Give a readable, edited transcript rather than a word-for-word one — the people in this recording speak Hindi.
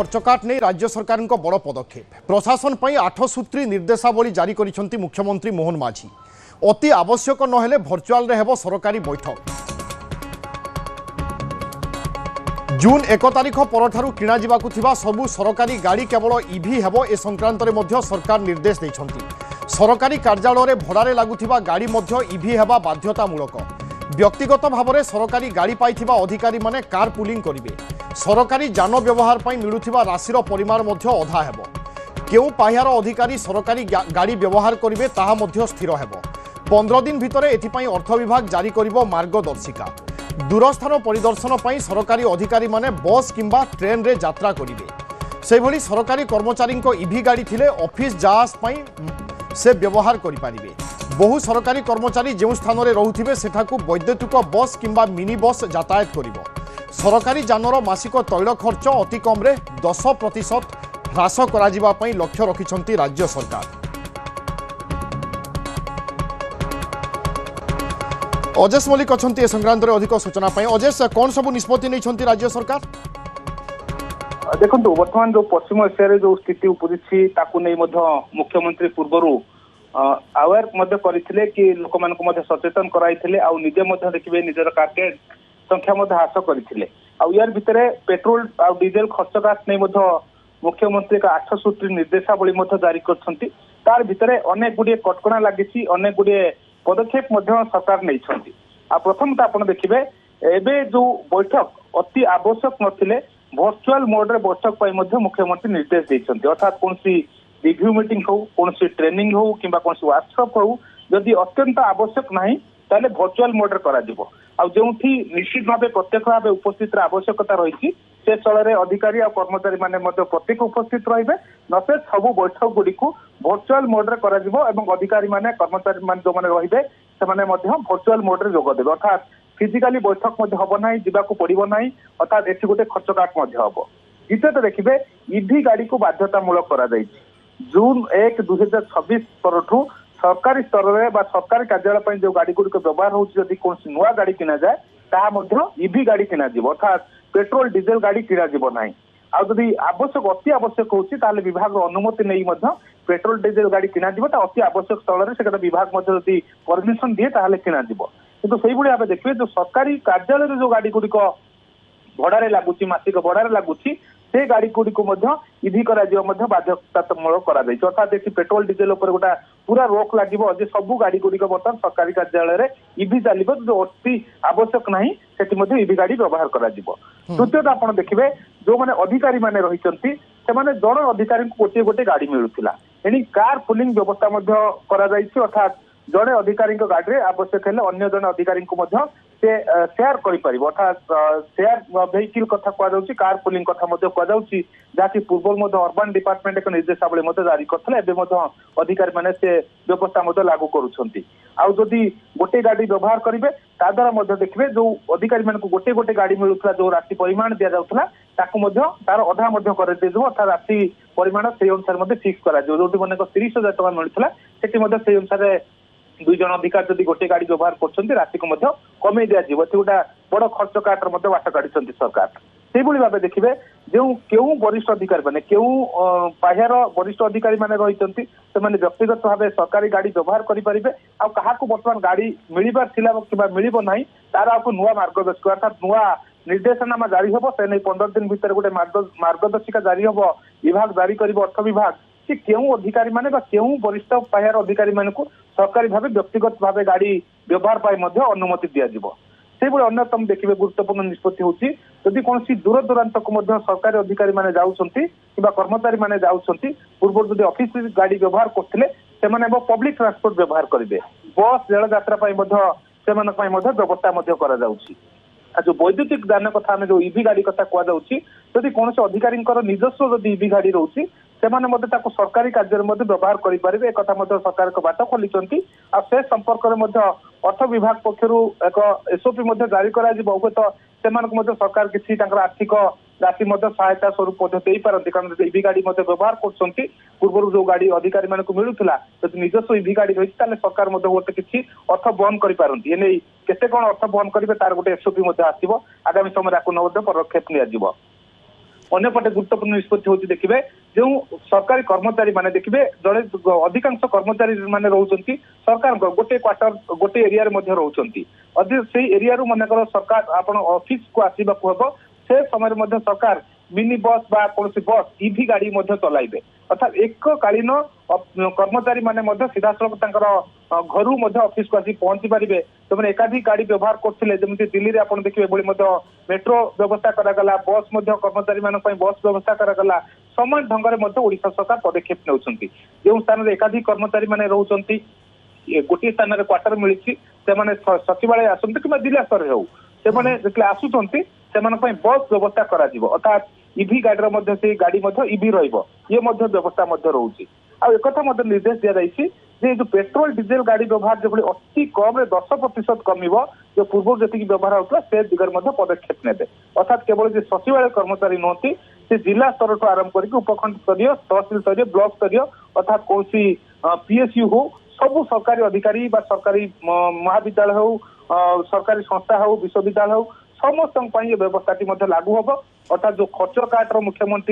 खर्चकाट नहीं राज्य सरकार बड़ पदक्षेप प्रशासन पर 8 सूत्री निर्देशावली जारी करिसेंती मुख्यमंत्री मोहन माझी। अति आवश्यक नहेले भर्चुआल रे हेबो सरकारी बैठक। जून 1 तारिख परठारु किणा जिबाकु थिबा सबु सरकारी गाड़ी केवल ईवी हेबो ए संक्रांत रे मध्य सरकार निर्देश दैछंती। सरकारी कार्यालय रे भड़ारे लागुथिबा गाड़ी मध्य ईवी हेबा बाध्यतामूलक। व्यक्तिगत भाव में सरकारी गाड़ी पाइथिबा अधिकारी माने कार पुलिंग करिवे। सरकारी जान व्यवहार पर मिलुथिबा राशिर परिमाण मध्य अधा हेबो। केउ पाह्यार अधिकारी सरकारी गाड़ी व्यवहार करिवे ताहा मध्य स्थिर हेबो। 15 दिन भितरे एथिपाई अर्थ विभाग जारी करिवो मार्गदर्शिका। दूरस्थान परिदर्शन पर सरकारी अधिकारी माने बस किंबा ट्रेन रे यात्रा करिवे। सेभली सरकारी कर्मचारी ईवी गाड़ी थिले ऑफिस जास पई से व्यवहार करि पारिबे। बहु सरकारी कर्मचारी जो स्थान में रोथे सेठाकू वैद्युतिक बस किंबा मिनी बस यातायात करिवो। सरकारी जानर मासिक तैल खर्च अति कम 10% ह्रास करा पई लक्ष्य रखिछंती राज्य सरकार। अजेश मल्लिक अछंती ए संक्रांत रे अधिक सूचना पई। अजेश कौन सब निष्पत्ति नहीं राज्य सरकार? देखो बर्तमान जो पश्चिम एशिया जो स्थिति उपजी ताकू नहीं मुख्यमंत्री पूर्व अवेयर करते कि लोक मान सचेतन कराइले आ निजे देखिए निजर टार्गेट संख्या ह्रास करते यार भितर पेट्रोल आ डीजेल खर्चकाट नहीं मुख्यमंत्री का 8 सूत्री निर्देशावली जारी कर तार भितर अनेक गुड़िए कटकणा लगी अनेक गुड़िए पदक्षेप सरकार नहीं। प्रथम तो आप देखिए एवं जो बैठक अति आवश्यक नथिले वर्चुआल मोड रे बैठक पर मुख्यमंत्री निर्देश देते अर्थात कौन रिव्यू मीटिंग हो कौन ट्रेनिंग हो कि वर्कशॉप हो जदि अत्यंत आवश्यक नहीं ताले वर्चुआल मोड रे करा जिवो। आ जोठी निश्चित भाव प्रत्यक्ष भाव उपस्थित आवश्यकता रही से स्थल में अधिकारी और कर्मचारी माने प्रत्येक उपस्थित रहिबे नसे सबु बैठक गुडी को वर्चुआल मोड रे करा जिवो एवं अधिकारी माने कर्मचारी माने जो माने रहिबे से माने वर्चुआल मोड रे जोग देबे अर्थात फिजिकली बैठक हम ना जावाक पड़ो ना अर्थात एटी गोटे खर्चकाट हम। द्वितीय देखिए ईवी गाड़ी को बाध्यतामूलक करा जून 1, 2026 परठू सरकारी स्तर में सरकारी कार्यालय जो गाड़ी गुड़िक व्यवहार होती कौन नुआ गाड़ी किना जाए ताहा ईवी गाड़ी किना अर्थात पेट्रोल डीजेल गाड़ी किना ना आदि आवश्यक अति आवश्यक होता विभाग अनुमति नहीं पेट्रोल डीजेल गाड़ी किना अति आवश्यक स्थल से विभाग परमिशन दिए ताहले किना किंतु से भाव देखिए जो सरकारी कार्यालय जो गाड़ी गुड़िक भड़ारे लगुच मासिक भड़ारे लगुच से गाड़ी गुड़िक ईवी बाध्यतामूलक अर्थात पेट्रोल डीजेल गोटा पूरा रोक लगे सबू गाड़ी गुड़िक बर्तमान सरकारी कार्यालय ईवी चलो जो अति आवश्यक नहीं से ईवी गाड़ी व्यवहार कर। तृतीय आप देखिए जो मैंने अधिकारी मैंने रही जन अधिकारी गोटे गोटे गाड़ी मिलूला एणी कार पुलिंग व्यवस्था अर्थात जड़े अधिकारी गाड़ी आवश्यक है अन्य जन अधिकारी शेयर कर अर्थात शेयर वेहिकल कथा कहुच्छी कार पुलिंग कथा कहुच्छी जहाँकि पूर्व अर्बन डिपार्टमेंट एक निर्देशावली जारी करते अधिकारी मैंने से व्यवस्था लागू करुँच गोटे गाड़ी व्यवहार करेंगे ताद्वारा देखिए जो अधिकारी मान गोटे गोटे गाड़ी मिलूला जो राशि परिमाण दि जाऊला तार अधा अर्थात राशि परिमाण से अनुसार फिक्स कर जो मन 30,000 टका मिलूला से अनुसार 2 जन अधिकारी जदि गोटे गाड़ी व्यवहार कर राशि को कमे दिज्व गोटा बड़ खर्च काटर बाट काढ़ी सरकार। से भाव देखिए जो क्यों वरिष्ठ अधिकारी मैंने क्यों पाह्यार वरिष्ठ अधिकारी मैंने रही से व्यक्तिगत भाव सरकारी गाड़ी व्यवहार करेंगे आ बर्तमान गाड़ी मिलबार कि मिल ना तार आपको नुआ मार्गदर्शक अर्थात नुआ निर्देशनामा जारी हम से नहीं 15 दिन भितर गोटे मार्गदर्शिका जारी हम विभाग जारी कर अर्थ विभाग कि क्यों अधिकारी माने क्यों वरिष्ठ पाह्यार अधिकारी मान सरकारी भाव व्यक्तिगत भाव गाड़ी व्यवहार पर अनुमति दिज्व। से अन्यतम देखिए गुरुत्वपूर्ण निष्पत्ति होती जदि कौन दूर दूरांत को सरकारी अधिकारी माने जाउछंती कि कर्मचारी माने जाउछंती पूर्व जदि ऑफिस गाड़ी व्यवहार करथिले पब्लिक ट्रांसपोर्ट व्यवहार करेंगे बस रेल यात्रा व्यवस्था करा जाउछि। जो वैद्युतिक यान कथा जो ईवी गाड़ी कथा कहुच्छी जदि कौन अधिकारी निजस्व जदि ईवी गाड़ी रोचे से सरकारी कार्य व्यवहार करेंगे एक सरकार बाट खोली से संपर्क में अर्थ विभाग पक्षर एक एसओपी जारी कर सरकार किसी आर्थिक राशि सहायता स्वरूप दे पारती कारण ईवी गाड़ी व्यवहार कर पूर्व जो गाड़ी अधिकारी मान मिलूला जब निजस्व ईवी गाड़ी रही सरकार गोटे किसी अर्थ बहन करपारती एने केते कौन अर्थ बहन करेंगे तार गोटे एसओपी आसो आगामी समय पदक्षेप नि ଅନ୍ୟପଟେ ଗୁରୁତ୍ୱପୂର୍ଣ୍ଣ ନିଷ୍ପତ୍ତି ହଉଛି ଦେଖିବେ ଯେଉଁ ସରକାରୀ କର୍ମଚାରୀ ମାନେ ଦେଖିବେ ଜଣେ ଅଧିକାଂଶ କର୍ମଚାରୀ ମାନେ ରହୁଛନ୍ତି ସରକାରଙ୍କ ଗୋଟିଏ କ୍ୱାର୍ଟର ଗୋଟିଏ ଏରିଆରେ ମଧ୍ୟ ରହୁଛନ୍ତି ସେଇ ଏରିଆରୁ ମନେକର ସରକାର ଆପଣ ଅଫିସକୁ ଆସିବାକୁ ହେବ ସେ ସମୟରେ ମଧ୍ୟ ସରକାର ମିନି ବସ୍ ବା କୌଣସି ବସ୍ ଇଭି ଗାଡି ମଧ୍ୟ ଚଲାଇବେ ଅର୍ଥାତ୍ ଏକକାଳୀନ କର୍ମଚାରୀ ମାନେ ମଧ୍ୟ ସିଧାସଳଖ ତାଙ୍କର ଘରୁ ମଧ୍ୟ ଅଫିସକୁ ଆସି ପହଞ୍ଚି ପାରିବେ ସେମାନେ ଏକାଧିକ ଗାଡି ବ୍ୟବହାର କରୁଥିଲେ ଯେମିତି ଦିଲ୍ଲୀରେ ଆପଣ ଦେଖିବେ ଏଭଳି ମଧ୍ୟ ମେଟ୍ରୋ ବ୍ୟବସ୍ଥା କରାଗଲା ବସ୍ ମଧ୍ୟ କର୍ମଚାରୀ ମାନଙ୍କ ପାଇଁ ବସ୍ ବ୍ୟବସ୍ଥା କରାଗଲା ସମାନ ଢଙ୍ଗରେ ମଧ୍ୟ ଓଡିଶା ସରକାର ପଦକ୍ଷେପ ନେଉଛନ୍ତି ଯେଉଁ ସ୍ଥାନରେ ଏକାଧିକ କର୍ମଚାରୀ ମାନେ ରହୁଛନ୍ତି ଗୋଟିଏ ସ୍ଥାନରେ କ୍ୱାର୍ଟର ମିଳିଛି ସେମାନେ ସଚିବାଳୟ ଆସନ୍ତୁ କିମ୍ବା ଜିଲ୍ଲା ସ୍ତରରେ ହଉ ସେମାନେ ଯେତେବେଳେ ଆସୁଛନ୍ତି ସେମାନଙ୍କ ପାଇଁ ବସ୍ ବ୍ୟବସ୍ଥା କରାଯିବ ଅର୍ଥାତ୍ ଇଭି ଗାଡିର ମଧ୍ୟ ସେଇ ଗାଡି ମଧ୍ୟ ଇଭି ରହିବ ଇଏ ମଧ୍ୟ ବ୍ୟବସ୍ଥା ମଧ୍ୟ ରହୁଛି ଆଉ ଏକଥା ମଧ୍ୟ ନିର୍ଦ୍ଦେଶ ଦିଆଯାଇଛି ଯେ ଯୋଉ ପେଟ୍ରୋଲ ଡିଜେଲ ଗାଡି ବ୍ୟବହାର ଯେଭଳି ଅତି କମରେ 10% କମିବ ଯୋଉ ପୂର୍ବରୁ ଯେତିକି ବ୍ୟବହାର ହଉଥିଲା ସେ ଦିଗରେ ମଧ୍ୟ ପଦକ୍ଷେପ ନେବେ ଅର୍ଥାତ୍ କେବଳ ଯେ ସଚିବାଳୟ କର୍ମଚାରୀ ନୁହନ୍ତି ସେ ଜିଲ୍ଲା ସ୍ତରଠୁ ଆରମ୍ଭ କରିକି ଉପଖଣ୍ଡ ସ୍ତରୀୟ ତହସିଲ ସ୍ତରୀୟ ବ୍ଲକ ସ୍ତରୀୟ ଅର୍ଥାତ୍ କୌଣସି PSU ହଉ ସବୁ ସରକାରୀ ଅଧିକାରୀ ବା ସରକାରୀ ମହାବିଦ୍ୟାଳୟ ହଉ ସରକାରୀ ସଂସ୍ଥା ହଉ ବିଶ୍ୱବିଦ୍ୟାଳୟ ହଉ ସମସ୍ତଙ୍କ ପାଇଁ ଏ ବ୍ୟବସ୍ଥାଟି ମଧ୍ୟ ଲାଗୁ ହବ ଅର୍ଥାତ୍ ଯୋଉ ଖର୍ଚ୍ଚ କାଟର ମୁଖ୍ୟମନ୍ତ୍ରୀ